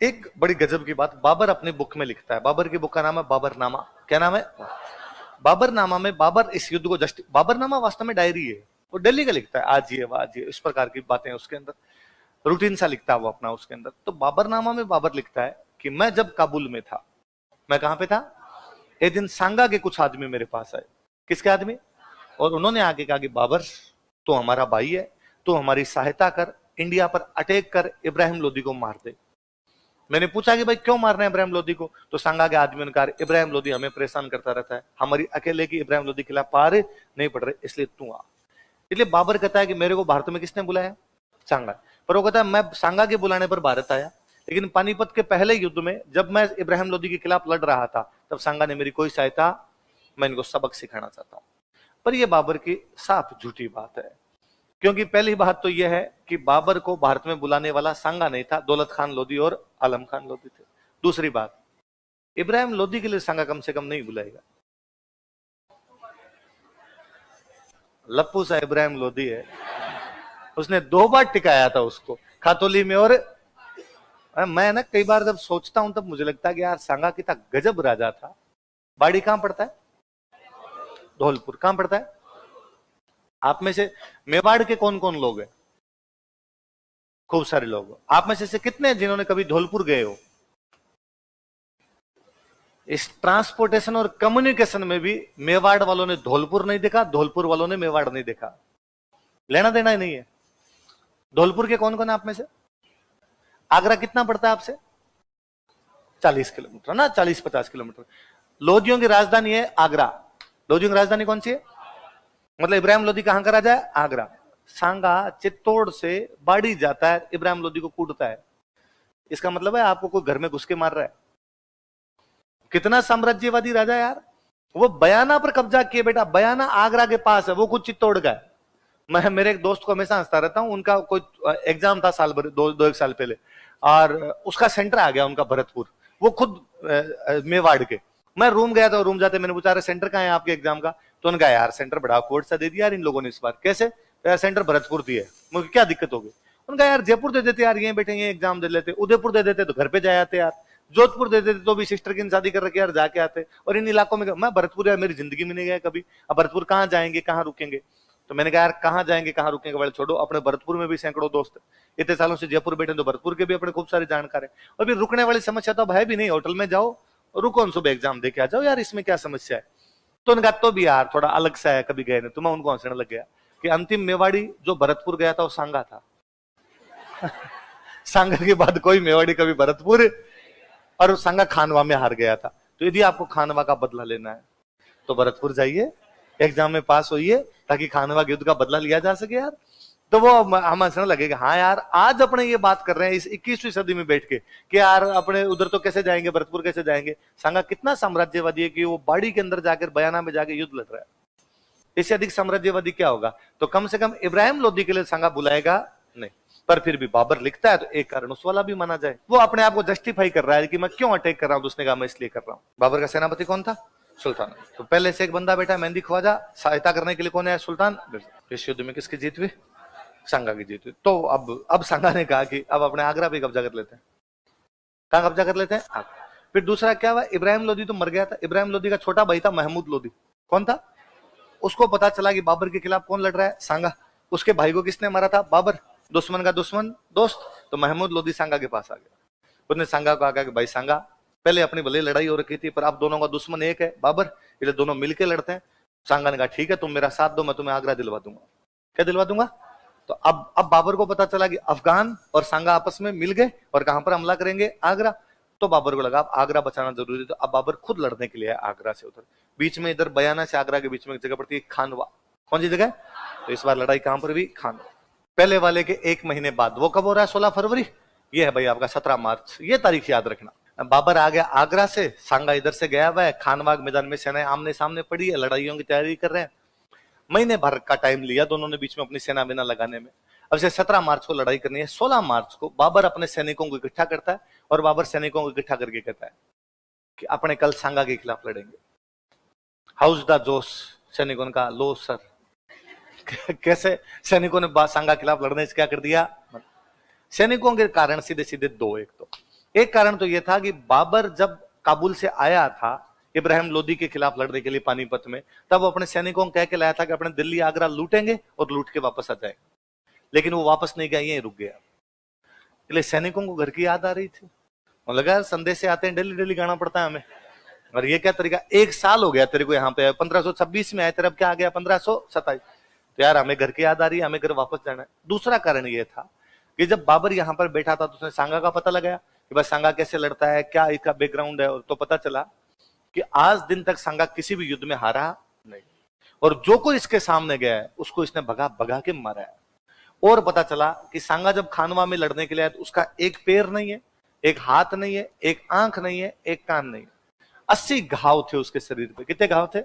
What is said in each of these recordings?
एक बड़ी गजब की बात बाबर अपनी बुक में लिखता है। बाबर की बुक का नाम है बाबरनामा। क्या नाम है? बाबरनामा में बाबर इस युद्ध को बाबरनामा वास्तव में डायरी है। वो दिल्ली का लिखता है, आज ये आज ये, इस प्रकार की बातें उसके अंदर, रूटीन सा लिखता है वो अपना उसके अंदर। तो बाबरनामा में बाबर लिखता है कि मैं जब काबुल में था, मैं कहां पे था, एक दिन सांगा के कुछ आदमी मेरे पास आए। किसके आदमी? और उन्होंने आगे कहा कि बाबर, तो हमारा भाई है, तो हमारी सहायता कर, इंडिया पर अटैक कर, इब्राहिम लोदी को मार दे। मैंने पूछा कि भाई क्यों मारना है इब्राहिम लोदी को? तो सांगा के आदमियों ने कहा इब्राहिम लोदी हमें परेशान करता रहता है, हमारी अकेले की इब्राहिम लोदी के खिलाफ पार नहीं पड़ रहे, इसलिए तू आ। इसलिए बाबर कहता है कि मेरे को भारत में किसने बुलाया? सांगा। पर वो कहता है मैं सांगा के बुलाने पर भारत आया, लेकिन पानीपत के पहले युद्ध में जब मैं इब्राहिम लोदी के खिलाफ लड़ रहा था तब सांगा ने मेरी कोई सहायता, मैं इनको सबक सिखाना चाहता हूं। पर यह बाबर की साफ झूठी बात है, क्योंकि पहली बात तो यह है कि बाबर को भारत में बुलाने वाला सांगा नहीं था, दौलत खान लोदी और आलम खान लोदी थे। दूसरी बात, इब्राहिम लोदी के लिए सांगा कम से कम नहीं बुलाएगा। लप्पू सा इब्राहिम लोदी है, उसने 2 बार टिकाया था उसको, खातोली में। और मैं ना कई बार जब सोचता हूं तब मुझे लगता है कि यार सांगा कितना गजब राजा था। बाड़ी कहां पड़ता है? धौलपुर। कहां पड़ता है? आप में से मेवाड़ के कौन कौन लोग हैं? खूब सारे लोग। आप में से कितने जिन्होंने कभी धौलपुर गए हो? इस ट्रांसपोर्टेशन और कम्युनिकेशन में भी मेवाड़ वालों ने धौलपुर नहीं देखा, धौलपुर वालों ने मेवाड़ नहीं देखा। लेना देना ही नहीं है। धौलपुर के कौन कौन है आप में से? आगरा कितना पड़ता है आपसे? 40 किलोमीटर ना, 40-50 किलोमीटर। लोदियों की राजधानी है आगरा। लोदियों की राजधानी कौन सी है? मतलब इब्राहिम लोदी कहां का राजा है? आगरा। सांगा चित्तौड़ से बाड़ी जाता है, इब्राहिम लोदी को कूटता है। इसका मतलब है आपको कोई घर में घुस के मार रहा है। कितना साम्राज्यवादी राजा यार। वो बयाना पर कब्जा किए बेटा। बयाना आगरा के पास है, वो खुद चित्तौड़ का है। मैं मेरे एक दोस्त को हमेशा हंसता रहता हूं, उनका कोई एग्जाम था साल भर, दो एक साल पहले, और उसका सेंटर आ गया उनका भरतपुर, वो खुद मेवाड़ के। मैं रूम गया था, रूम जाते मैंने पूछा अरे सेंटर कहां है आपके एग्जाम का? तो उन्होंने कहा यार सेंटर बड़ा कोर्ट सा दे दिया यार इन लोगों ने इस बार। कैसे? तो यार सेंटर भरतपुर दिया है। मुझे क्या दिक्कत होगी? उनका यार जयपुर दे देते यार, ये बैठे ये एग्जाम दे लेते, उदयपुर दे देते तो घर पे जाए आते यार, जोधपुर दे देते तो भी सिस्टर की शादी कर रखे यार जाके आते, और इन इलाकों में मैं भरतपुर यार मेरी जिंदगी में नहीं गया कभी, अब भरतपुर कहाँ जाएंगे कहाँ रुकेंगे? तो मैंने कहा यार कहाँ जाएंगे कहाँ रुकेंगे वाले छोड़ो, अपने भरतपुर में भी सैकड़ों दोस्त है, इतने सालों से जयपुर बैठे तो भरतपुर के भी अपने खूब सारे जानकार है, और भी रुकने वाली समस्या तो अब है भी नहीं, होटल में जाओ रुको, सुबह एग्जाम दे के आ जाओ यार, इसमें क्या समस्या है? तो उनका तो भी यार थोड़ा अलग सा है, कभी गए नहीं। तो मैं उनको हंसने लग गया कि अंतिम मेवाड़ी जो भरतपुर गया था वो सांगा था। सांगा के बाद कोई मेवाड़ी कभी भरतपुर, और सांगा खानवा में हार गया था। तो यदि आपको खानवा का बदला लेना है तो भरतपुर जाइए, एग्जाम में पास होइए, ताकि खानवा के युद्ध का बदला लिया जा सके यार। तो वो हम हंसने लगेगा, हाँ यार आज अपने ये बात कर रहे हैं इस 21वीं सदी में बैठ के कि यार अपने उधर तो कैसे जाएंगे, भरतपुर कैसे जाएंगे। सांगा कितना साम्राज्यवादी है कि वो बाड़ी के अंदर जाकर बयाना में जाके युद्ध लड़ रहा है। इससे अधिक साम्राज्यवादी क्या होगा? तो कम से कम इब्राहिम लोदी के लिए सांगा बुलाएगा नहीं। पर फिर भी बाबर लिखता है तो एक कारण उस वाला भी माना जाए, वो अपने आप को जस्टिफाई कर रहा है कि मैं क्यों अटैक कर रहा हूं। उसने कहा मैं इसलिए कर रहा हूं। बाबर का सेनापति कौन था? सुल्तान। तो पहले से एक बंदा बैठा मेहंदी ख्वाजा, सहायता करने के लिए कौन है? सुल्तान। इस युद्ध में किसकी जीत हुई? सांगा की जीत हुई। तो अब सांगा ने कहा कि अब अपने आगरा पे कब्जा कर लेते हैं। कहां कब्जा कर लेते हैं? आगरा। फिर दूसरा क्या हुआ? इब्राहिम लोदी तो मर गया था। इब्राहिम लोदी का छोटा भाई था महमूद लोदी। कौन था? उसको पता चला कि बाबर के खिलाफ कौन लड़ रहा है? सांगा। उसके भाई को किसने मारा था? बाबर। दुश्मन का दुश्मन दोस्त। तो महमूद लोदी सांगा के पास आ गया। उसने सांगा को कहा कि भाई सांगा, पहले अपनी भले लड़ाई हो रखी थी पर अब दोनों का दुश्मन एक है बाबर, इसलिए दोनों मिलकर लड़ते हैं। सांगा ने कहा ठीक है तुम मेरा साथ दो, मैं तुम्हें आगरा दिलवा दूंगा। क्या दिलवा दूंगा? तो अब बाबर को पता चला कि अफगान और सांगा आपस में मिल गए और कहां पर हमला करेंगे? आगरा। तो बाबर को लगा अब आगरा बचाना जरूरी, तो अब बाबर खुद लड़ने के लिए आगरा से उधर। बीच में इधर बयाना से आगरा के बीच में एक जगह पड़ती है खानवा। कौन सी जगह? तो इस बार लड़ाई कहां पर हुई? खानवा। पहले वाले के 1 महीने बाद। वो कब हो रहा है? 16 फरवरी। ये है भाई आपका 17 मार्च। ये तारीख याद रखना। बाबर आ गया आगरा से, सांगा इधर से गया हुआ है, खानवा मैदान में सेनाएं आमने सामने पड़ी है, लड़ाइयों की तैयारी कर रहे हैं। महीने भर का टाइम लिया दोनों ने बीच में अपनी सेना बिना लगाने में। अब से 17 मार्च को लड़ाई करनी है। 16 मार्च को बाबर अपने सैनिकों को इकट्ठा करता है और बाबर सैनिकों को इकट्ठा करके कहता है कि अपने कल सांगा के खिलाफ लड़ेंगे। हाउस द जोश? सैनिकों ने कहा लो सर। कैसे? सैनिकों ने सांगा के खिलाफ लड़ने से क्या कर दिया? सैनिकों के कारण सीधे सीधे दो। एक कारण तो यह था कि बाबर जब काबुल से आया था इब्राहिम लोदी के खिलाफ लड़ने के लिए पानीपत में, तब वो अपने सैनिकों को कह के लाया था कि अपने दिल्ली आगरा लूटेंगे और लूट के वापस आ जाएंगे, लेकिन वो वापस नहीं गया, यहीं रुक गया। इसलिए सैनिकों को घर की याद आ रही थी, लगा संदेश से आते हैं डेली डेली गाना पड़ता है हमें, और ये क्या तरीका, 1 साल हो गया तेरे को यहाँ पे, 1526 में आए तेरे, अब क्या आ गया 1527, तो यार हमें घर की याद आ रही है, हमें घर वापस जाना है। दूसरा कारण ये था कि जब बाबर यहाँ पर बैठा था तो उसने सांगा का पता लगाया कि भाई सांगा कैसे लड़ता है, क्या इसका बैकग्राउंड है, और तो पता चला कि आज दिन तक सांगा किसी भी युद्ध में हारा नहीं, और जो कोई इसके सामने गया है उसको इसने भगा भगा के मारा है। और पता चला कि सांगा जब खानवा में लड़ने के लिए आया तो उसका एक पैर नहीं है, एक हाथ नहीं है, एक आंख नहीं है, एक कान नहीं है, 80 घाव थे उसके शरीर पे। कितने घाव थे?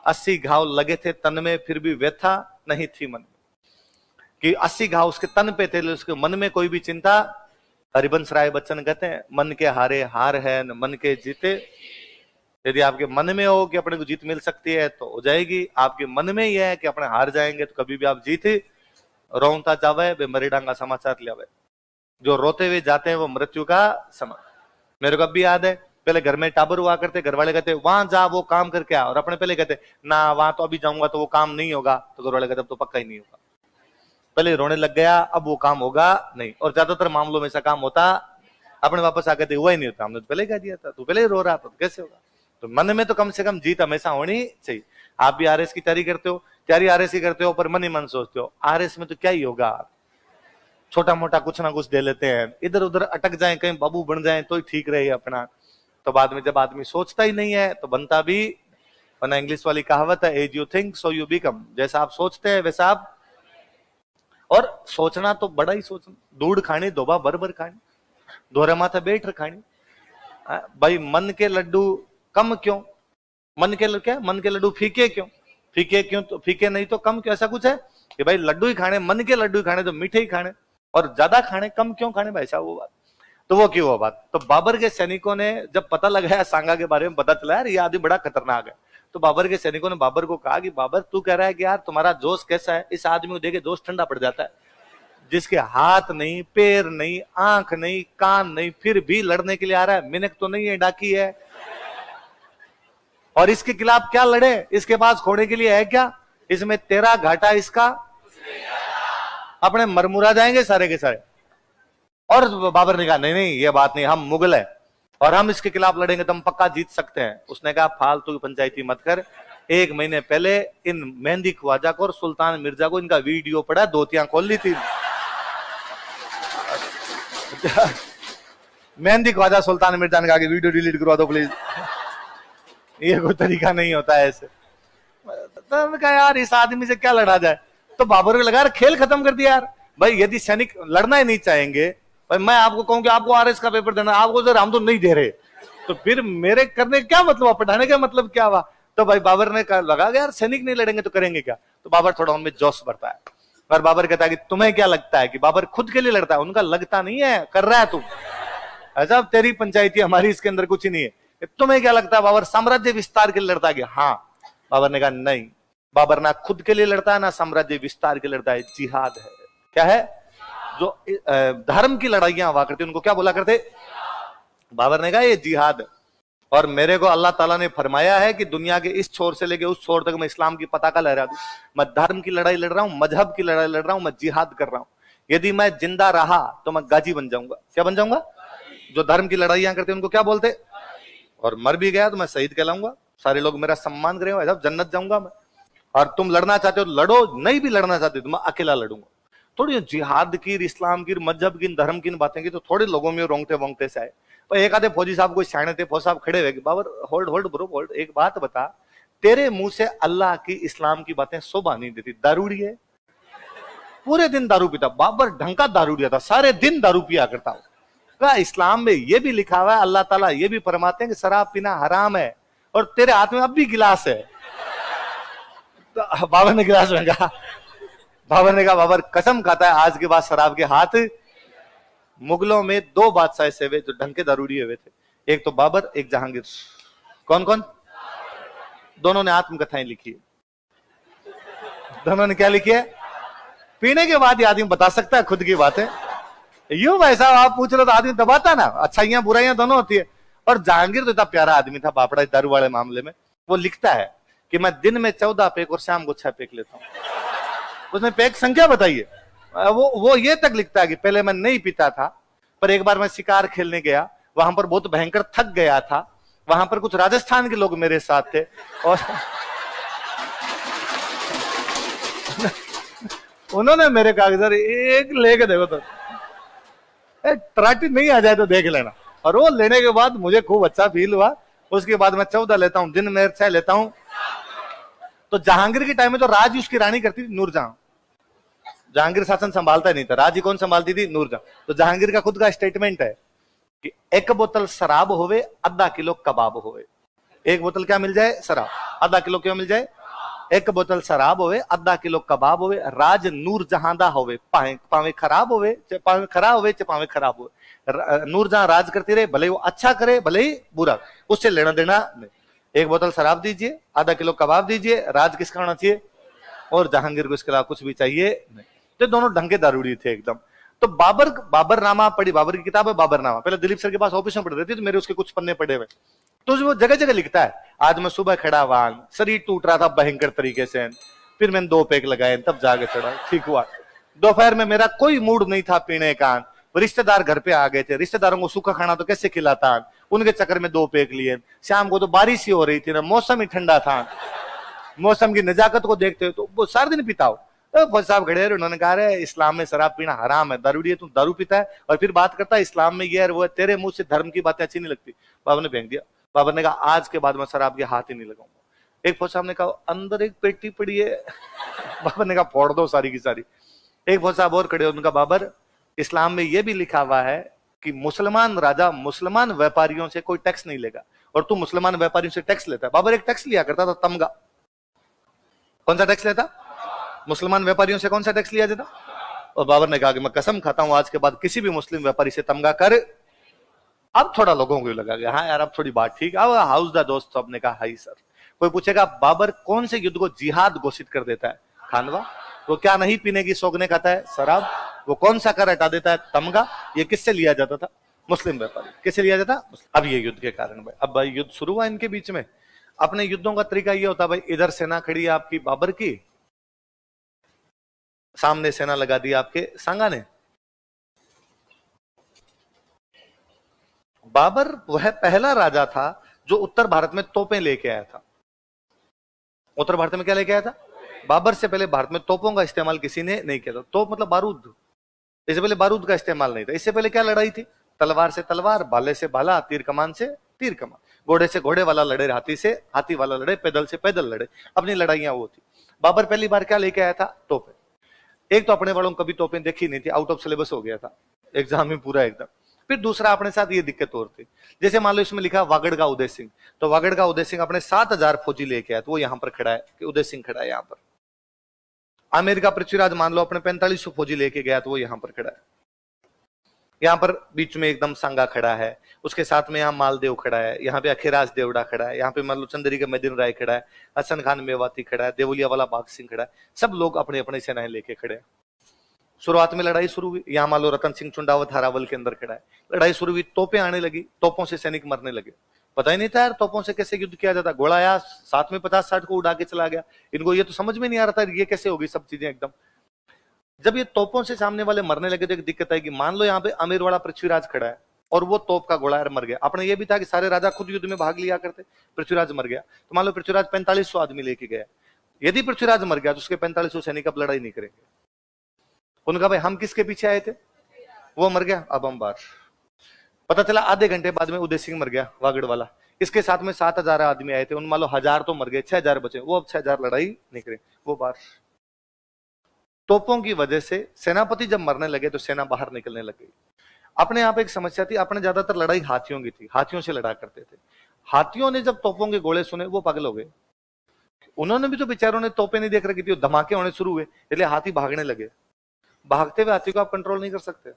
80 घाव लगे थे तन में, फिर भी व्यथा नहीं थी मन में, कि 80 घाव उसके तन पे थे, उसके मन में कोई भी चिंता। हरिवंश राय बच्चन कहते हैं, मन के हारे हार है न मन के जीते। यदि आपके मन में हो कि अपने को जीत मिल सकती है तो हो जाएगी, आपके मन में यह है कि अपने हार जाएंगे तो कभी भी आप जीते। रोता जावे वे मरे डांगा समाचार लियावे, जो रोते हुए जाते हैं वो मृत्यु का समय। मेरे को अब भी याद है, पहले घर में टाबर हुआ करते, घर वाले कहते वहां जा वो काम करके आ, और अपने पहले कहते ना वहां तो अभी जाऊंगा तो वो काम नहीं होगा, तो घर वाले कहते अब तो पक्का ही नहीं होगा। पहले रोने लग गया, अब वो काम होगा नहीं, और ज्यादातर मामलों में ऐसा काम होता, अपने वापस आकर हुआ ही नहीं होता, हमने तो पहले कह दिया था, तू पहले रो रहा था तो कैसे होगा। तो मन में तो कम से कम जीत हमेशा होनी चाहिए। आप भी आरएस की तैयारी करते हो, तैयारी आरएस की करते हो, पर मन ही मन सोचते हो आरएस में तो क्या ही होगा, छोटा मोटा कुछ ना कुछ दे लेते हैं, इधर उधर अटक जाए, कहीं बाबू बन जाए तो ही ठीक रहे अपना। तो बाद में जब आदमी सोचता ही नहीं है तो बनता भी, वरना इंग्लिश वाली कहावत है, as you think so you become, जैसा आप सोचते हैं वैसा आप। और सोचना तो बड़ा ही सोचना, दूध खानी दोबा भर खानी, दोहरे माथा बैठ खानी। भाई मन के लड्डू कम क्यों, मन के लड्डू फीके क्यों, फीके क्यों, तो फीके नहीं तो कम क्यों, ऐसा कुछ है कि भाई लड्डू ही खाने, मन के लड्डू ही खाने तो मीठे ही खाने, और ज्यादा खाने कम क्यों खाने भाई साहब, वो बात तो वो क्यों वो बात। तो बाबर के सैनिकों ने जब पता लगाया सांगा के बारे में, पता चला यार ये आदमी बड़ा खतरनाक है, तो बाबर के सैनिकों ने बाबर को कहा कि बाबर तू कह रहा है कि यार तुम्हारा जोश कैसा है, इस आदमी को देखे जोश ठंडा पड़ जाता है, जिसके हाथ नहीं, पैर नहीं, आंख नहीं, कान नहीं, फिर भी लड़ने के लिए आ रहा है, मिनक तो नहीं है, डाकी है, और इसके खिलाफ क्या लड़े, इसके पास खोने के लिए है क्या, इसमें तेरा घाटा इसका, अपने मरमुरा जाएंगे सारे के सारे। और बाबर ने कहा नहीं नहीं ये बात नहीं, हम मुगल है और हम इसके खिलाफ लड़ेंगे तो हम पक्का जीत सकते हैं। उसने कहा फालतू की पंचायती मत कर, 1 महीने पहले इन मेहंदी ख्वाजा को और सुल्तान मिर्जा को इनका वीडियो पड़ा, धोतियां खोल ली थी। मेहंदी ख्वाजा सुल्तान मिर्जा ने कहा कि वीडियो डिलीट करवा दो प्लीज, ये कोई तरीका नहीं होता है ऐसे। तो कहा यार इस आदमी से क्या लड़ा जाए, तो बाबर को लगा खेल खत्म कर दिया यार। भाई यदि सैनिक लड़ना ही नहीं चाहेंगे, भाई मैं आपको कहूं कि आपको आरएस का पेपर देना, आपको सर हम तो नहीं दे रहे, तो फिर मेरे करने क्या मतलब, पढ़ाने का मतलब क्या हुआ। तो भाई बाबर ने लगा यार सैनिक नहीं लड़ेंगे तो करेंगे क्या, तो बाबर थोड़ा उनमें जोश बढ़ता है, और बाबर कहता है कि तुम्हें क्या लगता है कि बाबर खुद के लिए लड़ता है, उनका लगता नहीं है, कर रहा है तुम, ऐसा तेरी पंचायती हमारी इसके अंदर कुछ ही नहीं है, तुम्हें क्या लगता है बाबर साम्राज्य विस्तार के लिए लड़ता है? हाँ। बाबर ने कहा नहीं, बाबर ना खुद के लिए लड़ता है ना साम्राज्य विस्तार के लिए लड़ता है, जिहाद है। क्या है? जो धर्म की लड़ाइयां हुआ करती उनको क्या बोला करते? बाबर ने कहा ये जिहाद, और मेरे को अल्लाह ताला ने फरमाया है कि दुनिया के इस छोर से लेके उस छोर तक मैं इस्लाम की पताका लहरा दूं, मैं धर्म की लड़ाई लड़ रहा हूं, मजहब की लड़ाई लड़ रहा हूं, मैं जिहाद कर रहा हूं। यदि मैं जिंदा रहा तो मैं गाजी बन जाऊंगा। क्या बन जाऊंगा? जो धर्म की लड़ाइयां करते उनको क्या बोलते, और मर भी गया तो मैं शहीद कहलाऊंगा, सारे लोग मेरा सम्मान करेंगे, जन्नत जाऊंगा मैं। और तुम लड़ना चाहते हो लड़ो, नहीं भी लड़ना चाहते तो मैं अकेला लड़ूंगा। थोड़ी जिहाद की, इस्लाम की, मजहब की, धर्म की बातें की तो थोड़े लोगों में रोंगटे वोंगटे से आए। पर एक आधे फौजी साहब कोई सियाने थे, फौजी साहब खड़े हुए, Babar hold hold bro hold, एक बात बता, तेरे मुंह से अल्लाह की, इस्लाम की बातें शोभा नहीं देती, दारूड़ी है, पूरे दिन दारू पीता। बाबर ढंग का दारूड़िया था, सारे दिन दारू पिया करता हूं। इस्लाम में ये भी लिखा हुआ है, अल्लाह ताला ये भी फरमाते हैं कि शराब पीना हराम है, और तेरे हाथ में अब भी गिलास है। तो बाबर ने गिलास में कहा, बाबर ने कहा बाबर कसम खाता है आज के बाद शराब के हाथ। मुगलों में 2 बादशाह ऐसे हुए जो ढंग के दारूड़ी हुए थे, एक तो बाबर, एक जहांगीर। कौन कौन? दोनों ने आत्मकथाएं लिखी है। दोनों ने क्या लिखी है? पीने के बाद ये आदमी बता सकता है खुद की बातें। यूं भाई साहब आप पूछ रहे तो आदमी दबाता ना, अच्छाइयां बुराइयां दोनों होती है। और जहांगीर तो इतना प्यारा आदमी था बापड़ा दारू वाले मामले में, वो लिखता है कि मैं दिन में 14 पेक और शाम को 6 पेक लेता हूं। उसने पेक संख्या बताइए, वो ये तक लिखता है कि पहले मैं नहीं पीता था, पर एक बार मैं शिकार खेलने गया, वहां पर बहुत भयंकर थक गया था, वहां पर कुछ राजस्थान के लोग मेरे साथ थे और उन्होंने मेरे कागजात एक लेके देखो तो तराटी नहीं आ जाए तो देख लेना। और वो लेने के बाद मुझे खूब अच्छा फील हुआ। उसके बाद मैं 14 लेता हूं, दिन में 6 लेता हूं। तो जहांगीर के टाइम में तो राज उसकी रानी करती थी नूरजहां। जहांगीर शासन संभालता ही नहीं था, राज कौन संभालती थी? नूरजहां। तो जहांगीर का खुद का स्टेटमेंट है कि 1 बोतल शराब होवे, आधा किलो कबाब होवे। 1 बोतल क्या मिल जाए? शराब। आधा किलो क्या मिल जाए? 1 बोतल शराब होवे, आधा किलो कबाब होवे, राज नूरजहां दा होवे, पावे खराब होवे, पावे खराब होवे, पावे खराब होवे। नूरजहां राज करती रहे, भले वो अच्छा करे भले ही बुरा, उससे लेना देना नहीं। 1 बोतल शराब दीजिए, आधा किलो कबाब दीजिए, राज किसका होना चाहिए? और जहांगीर को इसके अलावा कुछ भी चाहिए नहीं। तो दोनों ढंग के दारूड़ी थे एकदम। तो बाबरनामा पढ़ी, बाबर की किताब है बाबरनामा, पहले दिलीप सर के पास ऑफिस में पढ़ रही थी, तो मेरे उसके कुछ पन्ने पड़े हुए। तो वो जगह जगह लिखता है, आज मैं सुबह खड़ा हुआ, शरीर टूट रहा था भयंकर तरीके से, फिर मैंने 2 पेक लगाए, तब जाके चढ़ा, ठीक हुआ। दोपहर में मेरा कोई मूड नहीं था पीने का, रिश्तेदार घर पे आ गए थे, रिश्तेदारों को सूखा खाना तो कैसे खिलाता, उनके चक्कर में 2 पेक लिए। शाम को तो बारिश ही हो रही थी ना, मौसम ही ठंडा था, मौसम की नजाकत को देखते हुए तो वो सारा दिन पीता हो। फौज साहब खड़े रहे, उन्होंने कहा रे इस्लाम में शराब पीना हराम है, दारूड़ी है, तू दारू पीता है और फिर बात करता है इस्लाम में ये है वो है, तेरे मुंह से धर्म की बातें अच्छी नहीं लगती। बाबा ने फेंक दिया। बाबा ने कहा आज के बाद मैं शराब के हाथ ही नहीं लगाऊंगा। एक फौज साहब ने कहा अंदर एक पेटी पड़ी है। बाबा ने कहा फोड़ दो सारी की सारी। एक फौज साहब और खड़े, उनका बाबर इस्लाम में यह भी लिखा हुआ है कि मुसलमान राजा मुसलमान व्यापारियों से कोई टैक्स नहीं लेगा, और तू मुसलमान व्यापारियों से टैक्स लेता है। बाबर एक टैक्स लिया करता था, तमगा। कौन सा टैक्स लेता? मुसलमान व्यापारियों से कौन सा टैक्स लिया जाता? और बाबर ने कहा कि मैं कसम खाता हूं आज के बाद किसी भी मुस्लिम व्यापारी से तमगा कर। अब थोड़ा लोगों को लगा कि हाँ यार अब थोड़ी बात ठीक है। हाउस दा दोस्त सबने कहा हाई सर। कोई पूछेगा बाबर कौन से युद्ध को जिहाद घोषित कर देता है? खानवा। वो क्या नहीं पीने की शौकने खाता है? शराब। वो कौन सा कर हटा देता है? तमगा। ये किससे लिया जाता था? मुस्लिम व्यापारी। किससे लिया जाता? अब ये युद्ध के कारण भाई, अब भाई युद्ध शुरू हुआ इनके बीच में। अपने युद्धों का तरीका ये होता भाई, इधर सेना खड़ी है आपकी बाबर की, सामने सेना लगा दी आपके सांगा ने। बाबर वह पहला राजा था जो उत्तर भारत में तोपें लेके आया था। उत्तर भारत में क्या लेके आया था? बाबर से पहले भारत में तोपों का इस्तेमाल किसी ने नहीं किया था। तोप मतलब बारूद। इससे पहले बारूद का इस्तेमाल नहीं था। इससे पहले क्या लड़ाई थी? तलवार से तलवार, भाले से भाला, तीर कमान से तीर कमान, घोड़े से घोड़े वाला लड़े, हाथी से हाथी वाला लड़े, पैदल से पैदल लड़े। अपनी लड़ाइयां वो थी। बाबर पहली बार क्या लेके आया था? तोपें। एक तो अपने वालों को कभी तोपें देखी नहीं थी, आउट ऑफ सिलेबस हो गया था एग्जाम में पूरा एकदम। फिर दूसरा अपने साथ ये दिक्कत और थी, जैसे मान लो इसमें लिखा वागड़ का उदय सिंह, तो वागड़ का उदय सिंह अपने 7,000 फौजी लेके आया, तो वो यहां पर खड़ा है कि उदय सिंह खड़ा है यहां पर। आमेर का पृथ्वीराज मान लो अपने 4500 फौजी लेके गया, तो वो यहां पर खड़ा है। यहाँ पर बीच में एकदम सांगा खड़ा है, उसके साथ में यहाँ मालदेव खड़ा है, यहाँ पे अखिराज देवड़ा खड़ा है, यहाँ पे मान लो चंदेरी का मैदीन राय खड़ा है, हसन खान मेवाती खड़ा है, देवलिया वाला बाग सिंह खड़ा है। सब लोग अपने अपने सेनाएं लेके खड़े हैं। शुरुआत में लड़ाई शुरू हुई, यहाँ मान लो रतन सिंह चुंडावत हारावल के अंदर खड़ा है। लड़ाई शुरू हुई, तोपें आने लगी, तोपों से सैनिक मरने लगे। पता ही नहीं था यार तोपों से कैसे युद्ध किया जाता। घोड़ा आया साथ में 50-60 को उड़ा के चला गया। इनको ये तो समझ में नहीं आ रहा था ये कैसे होगी सब चीजें एकदम। जब ये तोपों से सामने वाले मरने लगे तो एक दिक्कत आएगी। मान लो यहाँ पे अमीरवाड़ा पृथ्वीराज खड़ा है और वो तोप का घोड़ा मर गया। अपने ये भी था कि सारे राजा खुद युद्ध में भाग लिया करते, पृथ्वीराज मर गया तो मान लो पृथ्वीराज 4500 आदमी लेके गया। यदि पृथ्वीराज मर गया तो उसके 4500 सैनिक अब लड़ाई नहीं करेंगे। उनका भाई हम किसके पीछे आए थे? वो मर गया, अब हम बाहर। पता चला आधे घंटे बाद में उदय सिंह मर गया वागड़ वाला। इसके साथ में 7,000 आदमी आए थे, उन मान लो 1000 तो मर गए, 6,000 बचे। वो अब 6,000 लड़ाई नहीं करे, वो बाहर। तोपों की वजह से सेनापति जब मरने लगे तो सेना बाहर निकलने लग गई। अपने यहाँ पे एक समस्या थी, अपने ज्यादातर लड़ाई हाथियों की थी, हाथियों से लड़ा करते थे। हाथियों ने जब तोपों के गोले सुने वो पागल हो गए। उन्होंने भी तो बेचारों ने तोपें नहीं देख रखी थी, धमाके होने शुरू हुए, इसलिए हाथी भागने लगे। भागते हुए हाथी को आप कंट्रोल नहीं कर सकते,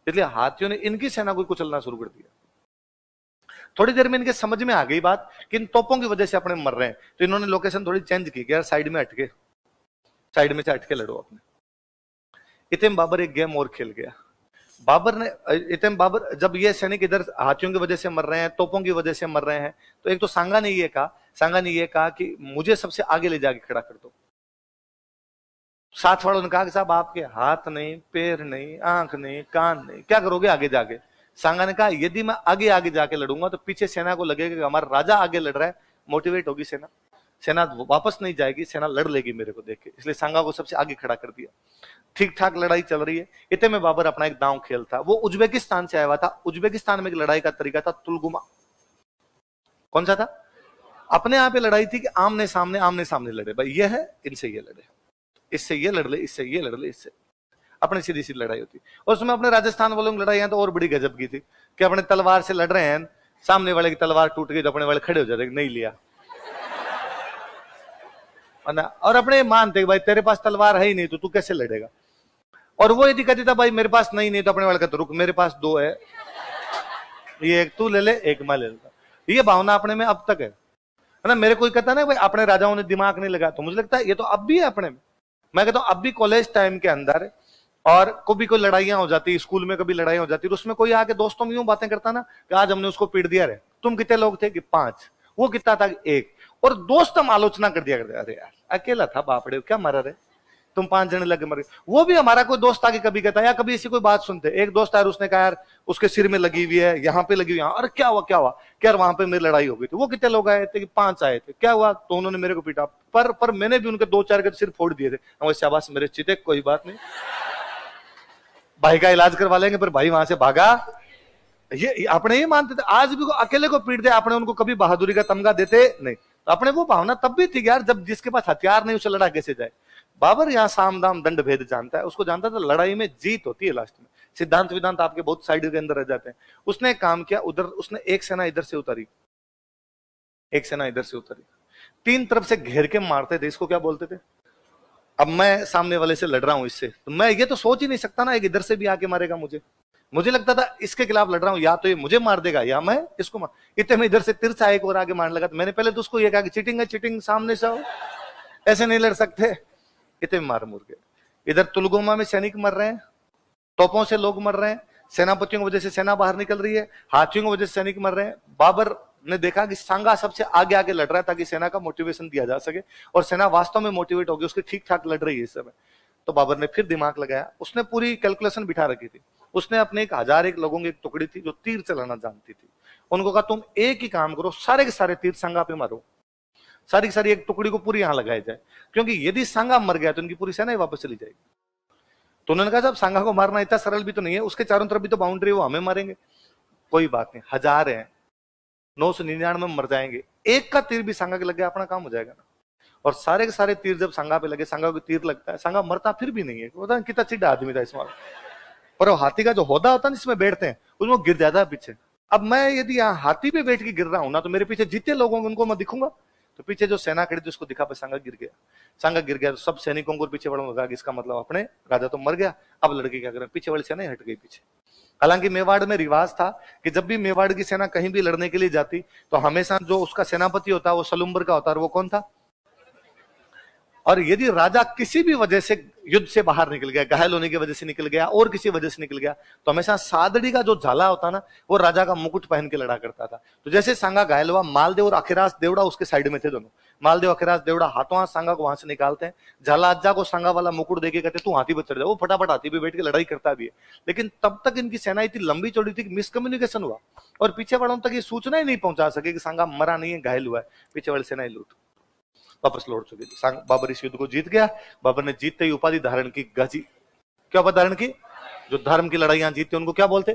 इसलिए हाथियों ने इनकी सेना को कुचलना शुरू कर दिया। थोड़ी देर में इनके समझ में आ गई बात कि इन तोपों की वजह से अपने मर रहे हैं, तो इन्होंने लोकेशन थोड़ी चेंज की, यार साइड में हटके, साइड में से हटके लड़ो अपने। इतने बाबर एक गेम और खेल गया। बाबर ने इतने बाबर जब ये सैनिक इधर हाथियों की वजह से मर रहे हैं, तोपों की वजह से मर रहे हैं, तो एक तो सांगा ने ये कहा कि मुझे सबसे आगे ले जाके खड़ा कर दो। साथ वालों ने कहा कि साहब आपके हाथ नहीं, पैर नहीं, आंख नहीं, कान नहीं, क्या करोगे आगे जाके? सांगा ने कहा यदि मैं आगे आगे जाके लड़ूंगा तो पीछे सेना को लगेगा कि हमारा राजा आगे लड़ रहा है, मोटिवेट होगी सेना, सेना वापस नहीं जाएगी, सेना लड़ लेगी मेरे को देख के, इसलिए सांगा को सबसे आगे खड़ा कर दिया। ठीक ठाक लड़ाई चल रही है, इतने में बाबर अपना एक दांव खेल था, वो उज्बेकिस्तान से आया हुआ था। उज्बेकिस्तान में एक लड़ाई का तरीका था तुलगुमा। कौन सा था? अपने यहाँ पे लड़ाई थी कि आमने सामने लड़े, भाई ये है इनसे ये लड़े, इससे ये लड़ ले, इससे ये लड़ ले, इससे अपने सीधी सीधी लड़ाई होती। और उसमें अपने राजस्थान वालों की लड़ाई तो और बड़ी गजब की थी कि अपने तलवार से लड़ रहे हैं, सामने वाले की तलवार टूट गई तो अपने वाले खड़े हो जाते, नहीं लिया, और अपने मानते भाई तेरे पास तलवार है ही नहीं तो तू कैसे लड़ेगा। और वो यदि कहती था भाई मेरे पास नहीं तो अपने वाले कहते रुक मेरे पास दो है, ये एक तू ले ले एक मैं ले लेता। ये भावना अपने में अब तक है ना। मेरे कोई कहता ना भाई अपने राजाओं ने दिमाग नहीं लगाया, तो मुझे लगता है ये तो अब भी है अपने में। मैं कहता हूं अब भी कॉलेज टाइम के अंदर और कभी कोई लड़ाइयां हो जाती, स्कूल में कभी लड़ाई हो जाती, तो उसमें कोई आके दोस्तों में यूं बातें करता ना कि आज हमने उसको पीट दिया रे, तुम कितने लोग थे कि 5, वो कितना था 1, और दोस्त हम आलोचना कर दिया करते, अरे यार अकेला था बापड़े क्या मरा रे, तुम 5 जने लगे मरे। वो भी हमारा कोई दोस्त आके कभी कहता या कभी ऐसी कोई बात सुनते, एक दोस्त आया उसने कहा यार उसके सिर में लगी हुई है, यहाँ पे लगी हुई है, अरे क्या हुआ क्या वहां पे मेरी लड़ाई हो गई थी, वो कितने लोग आए थे कि 5 आए थे, क्या हुआ तो उन्होंने मेरे को पीटा, पर मैंने भी उनके 2-4 के सिर फोड़ दिए थे। शाबाश मेरे चिते, कोई बात नहीं, भाई का इलाज करवा लेंगे, पर भाई वहां से भागा। ये अपने ही मानते थे, आज भी अकेले को पीट दे अपने उनको कभी बहादुरी का तमगा देते नहीं। तो अपने वो भावना तब भी थी यार, जब जिसके पास हथियार नहीं उसे लड़ा कैसे जाए। बाबर यहाँ साम दाम दंड भेद जानता है, उसको जानता था लड़ाई में जीत होती है लास्ट में। सिद्धांत विधांत आपके बहुत साइड के अंदर रह जाते हैं। उसने काम किया, उधर उसने एक सेना इधर से उतारी, एक सेना इधर से उतारी, 3 तरफ से घेर के मारते थे, इसको क्या बोलते थे? अब मैं सामने वाले से लड़ रहा हूं इससे, तो मैं ये तो सोच ही नहीं सकता ना एक इधर से भी आके मारेगा मुझे लगता था इसके खिलाफ लड़ रहा हूं, या तो ये मुझे मार देगा या मैं इसको मार। इतने में इधर से तिरछा एक और आगे मारने लगा, तो मैंने पहले तो उसको ये कहा कि चीटिंग है, चीटिंग, सामने से आओ, ऐसे नहीं लड़ सकते। इतने मार मुर गए। इधर तुलगोमा में सैनिक मर रहे हैं, तोपों से लोग मर रहे हैं, सेनापतियों की वजह से सेना बाहर निकल रही है, हाथियों की वजह से सैनिक मर रहे हैं। बाबर ने देखा कि सांगा सबसे आगे आगे लड़ रहा है ताकि सेना का मोटिवेशन दिया जा सके, और सेना वास्तव में मोटिवेट होगी, उसकी ठीक ठाक लड़ रही है इस समय। तो बाबर ने फिर दिमाग लगाया, उसने पूरी कैलकुलेशन बिठा रखी थी। उसने अपने 1001 लोगों की एक टुकड़ी थी जो तीर चलाना जानती थी, उनको कहा तुम एक ही काम करो, सारे के सारे तीर सांगा पे मारो, सारी की सारी एक टुकड़ी को पूरी यहां लगाई जाए, क्योंकि यदि सांगा मर गया तो इनकी पूरी सेना ही वापस चली जाएगी। तो उन्होंने कहा साहब सांगा को मारना इतना सरल भी तो नहीं है, उसके चारों तरफ भी तो बाउंड्री, वो हमें मारेंगे। कोई बात नहीं, 1000 है, 999 में मर जाएंगे, एक का तीर भी सांगा के लग गया अपना काम हो जाएगा ना। और सारे के सारे तीर जब सांगा पे लगे, सांगा को तीर लगता है, सांगा मरता फिर भी नहीं है, पता कितना चिढ़ा आदमी था इसमें। और वो हाथी का जो होदा होता है जिसमें बैठते हैं, उसमें गिर जाता है पीछे। अब मैं यदि यहाँ हाथी पे बैठ के गिर रहा हूं ना, तो मेरे पीछे जितने लोग होंगे उनको मैं दिखूंगा, तो पीछे जो सेना खड़ी थी उसको दिखा पे सांगा गिर गया। सांगा गिर गया तो सब सैनिकों को पीछे बढ़ने लगा, इसका मतलब अपने राजा तो मर गया, अब लड़के क्या करें, पीछे वाली सेना हट गई पीछे। हालांकि मेवाड़ में रिवाज था कि जब भी मेवाड़ की सेना कहीं भी लड़ने के लिए जाती तो हमेशा जो उसका सेनापति होता वो सलुम्बर का होता, और वो कौन था? और यदि राजा किसी भी वजह से युद्ध से बाहर निकल गया, घायल होने की वजह से निकल गया और किसी वजह से निकल गया, तो हमेशा सादड़ी का जो झाला होता ना, वो राजा का मुकुट पहन के लड़ा करता था। तो जैसे सांगा घायल हुआ, मालदेव और अखिराज देवड़ा उसके साइड में थे दोनों, मालदेव अखिराज देवड़ा हाथों हाथ सांगा को वहां से निकालते हैं, झाला अज्जा को सांगा वाला मुकुट देके कहते तू हाथी पर चढ़ जा, वो फटाफट हाथी पे बैठ के लड़ाई करता भी है। लेकिन तब तक इनकी सेना इतनी लंबी चौड़ी थी कि मिसकम्युनिकेशन हुआ और पीछे वालों तक ये सूचना ही नहीं पहुंचा सके कि सांगा मरा नहीं है, घायल हुआ है, पीछे वाली सेना ही लूट वापस लौट चुकी थी। बाबर इस युद्ध को जीत गया। बाबर ने जीतते ही उपाधि धारण की, गाजी। क्या उपाधि धारण की? जो धर्म की लड़ाइयां जीतते उनको क्या बोलते?